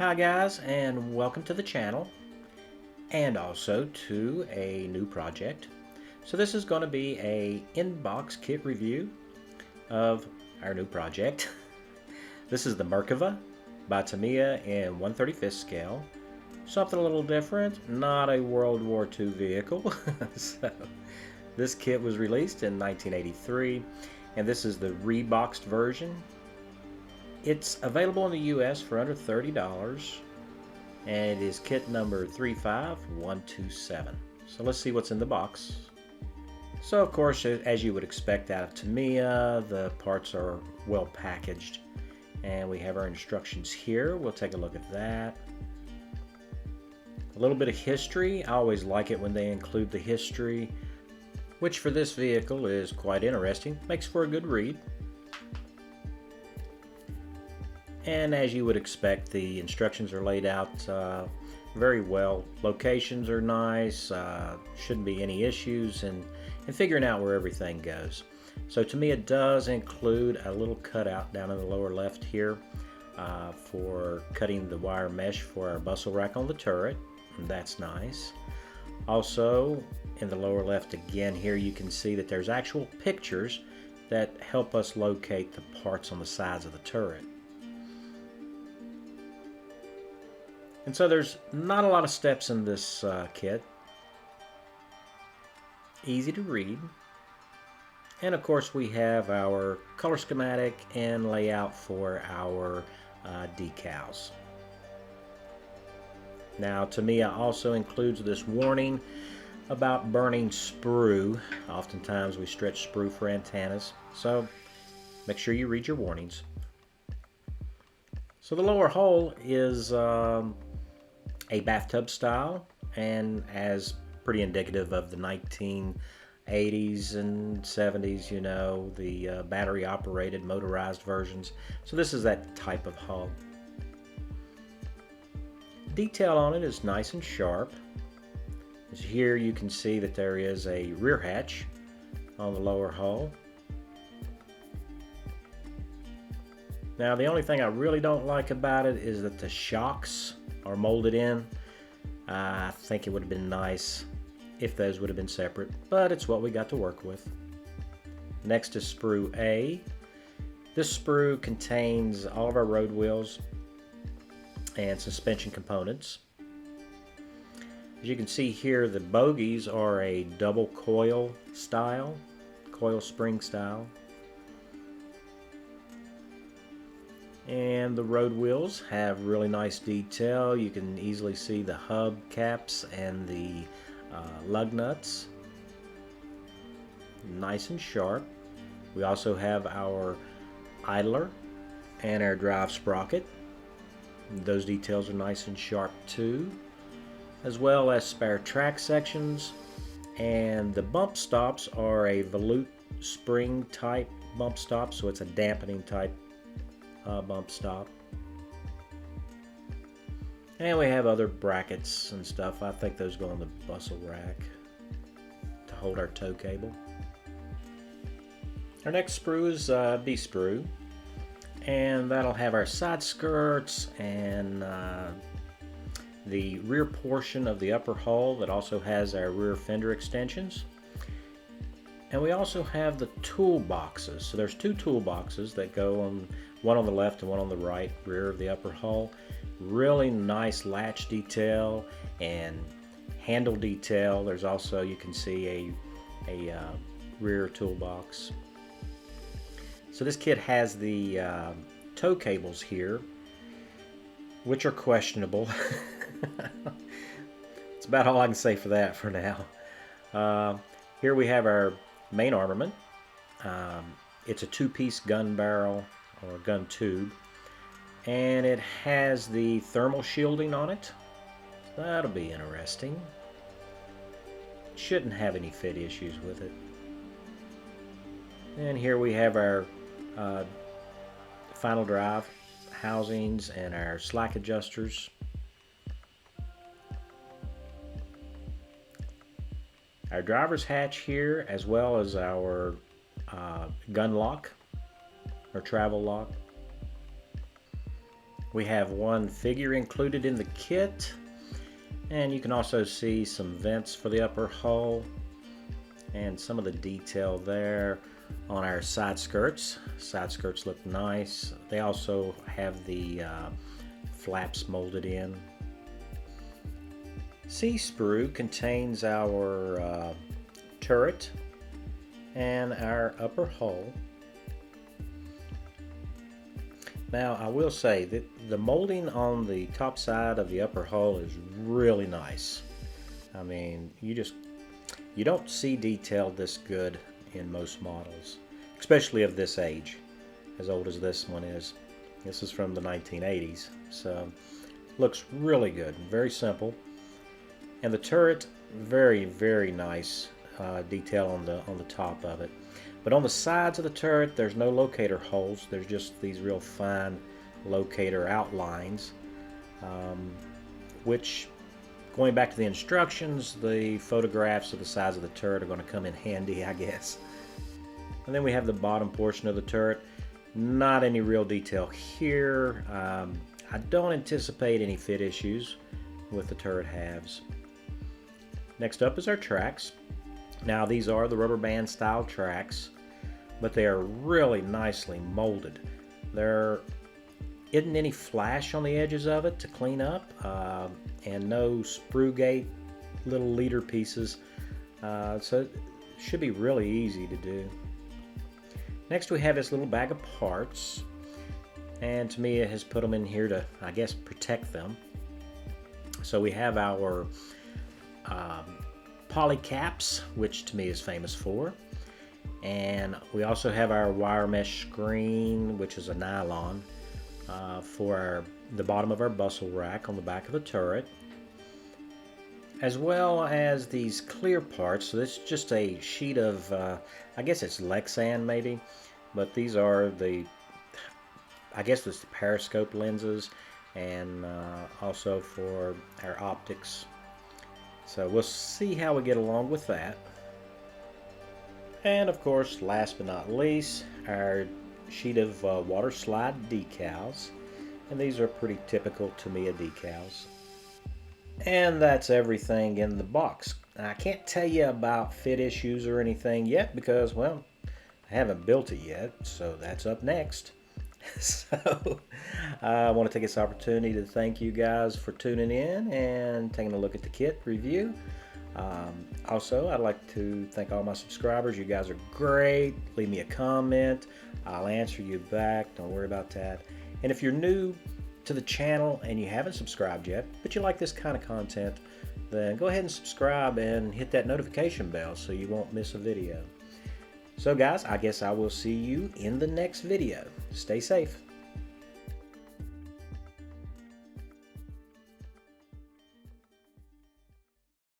Hi guys, and welcome to the channel and also to a new project. So this is going to be a in-box kit review of our new project. This is the Merkava by Tamiya in 1/35 scale. Something a little different, not a World War II vehicle. So this kit was released in 1983 and this is the reboxed version. It's available in the US for under $30 and it is kit number 35127. So let's see what's in the box. So of course, as you would expect out of Tamiya, the parts are well packaged and we have our instructions here. We'll take a look at that. A little bit of history. I always like it when they include the history, which for this vehicle is quite interesting. Makes for a good read. And as you would expect, the instructions are laid out very well. Locations are nice, shouldn't be any issues in figuring out where everything goes. So to me, it does include a little cutout down in the lower left here for cutting the wire mesh for our bustle rack on the turret. And that's nice. Also, in the lower left again here, you can see that there's actual pictures that help us locate the parts on the sides of the turret. And so there's not a lot of steps in this kit. Easy to read. And of course we have our color schematic and layout for our decals. Now Tamiya also includes this warning about burning sprue. Oftentimes we stretch sprue for antennas, so make sure you read your warnings. So the lower hull is a bathtub style, and as pretty indicative of the 1980s and 70s, you know, the battery operated motorized versions. So this is that type of hull. Detail on it is nice and sharp. As here you can see that there is a rear hatch on the lower hull. Now the only thing I really don't like about it is that the shocks are molded in. I think it would have been nice if those would have been separate, but it's what we got to work with. Next is sprue A. This sprue contains all of our road wheels and suspension components. As you can see here, the bogies are a double coil style, coil spring style. And the road wheels have really nice detail. You can easily see the hub caps and the lug nuts. Nice and sharp. We also have our idler and our drive sprocket. Those details are nice and sharp too, as well as spare track sections. And the bump stops are a volute spring type bump stop, so it's a dampening type bump stop. And we have other brackets and stuff. I think those go on the bustle rack to hold our tow cable. Our next sprue is B sprue, and that'll have our side skirts and the rear portion of the upper hull that also has our rear fender extensions. And we also have the toolboxes. So there's two toolboxes that go on, one on the left and one on the right rear of the upper hull. Really nice latch detail and handle detail. There's also, you can see a rear toolbox. So this kit has the tow cables here, which are questionable. It's about all I can say for that for now. Here we have our main armament. It's a two-piece gun barrel or gun tube, and it has the thermal shielding on it. That'll be interesting. Shouldn't have any fit issues with it. And here we have our final drive housings and our slack adjusters. Our driver's hatch here, as well as our gun lock or travel lock. We have one figure included in the kit, and you can also see some vents for the upper hull and some of the detail there on our side skirts. Side skirts look nice. They also have the flaps molded in. C-sprue contains our turret and our upper hull. Now I will say that the molding on the top side of the upper hull is really nice. I mean, you don't see detail this good in most models, especially of this age, as old as this one is. This is from the 1980s, so looks really good, very simple. And the turret, very, very nice detail on the top of it. But on the sides of the turret, there's no locator holes. There's just these real fine locator outlines, which, going back to the instructions, the photographs of the sides of the turret are going to come in handy, I guess. And then we have the bottom portion of the turret. Not any real detail here. I don't anticipate any fit issues with the turret halves. Next up is our tracks. Now these are the rubber band style tracks, but they are really nicely molded. There isn't any flash on the edges of it to clean up, and no sprue gate little leader pieces, so it should be really easy to do. Next we have this little bag of parts, and Tamiya has put them in here to, I guess, protect them. So we have our poly caps, which Tamiya is famous for, and we also have our wire mesh screen, which is a nylon, for the bottom of our bustle rack on the back of the turret, as well as these clear parts. So this is just a sheet of, I guess it's Lexan maybe, but these are the, I guess it's the periscope lenses, and also for our optics. So we'll see how we get along with that. And of course, last but not least, our sheet of water slide decals. And these are pretty typical Tamiya decals. And that's everything in the box. I can't tell you about fit issues or anything yet because, well, I haven't built it yet, so that's up next. So I want to take this opportunity to thank you guys for tuning in and taking a look at the kit review. Also, I'd like to thank all my subscribers. You guys are great. Leave me a comment. I'll answer you back. Don't worry about that. And if you're new to the channel and you haven't subscribed yet, but you like this kind of content, then go ahead and subscribe and hit that notification bell so you won't miss a video. So guys, I guess I will see you in the next video. Stay safe.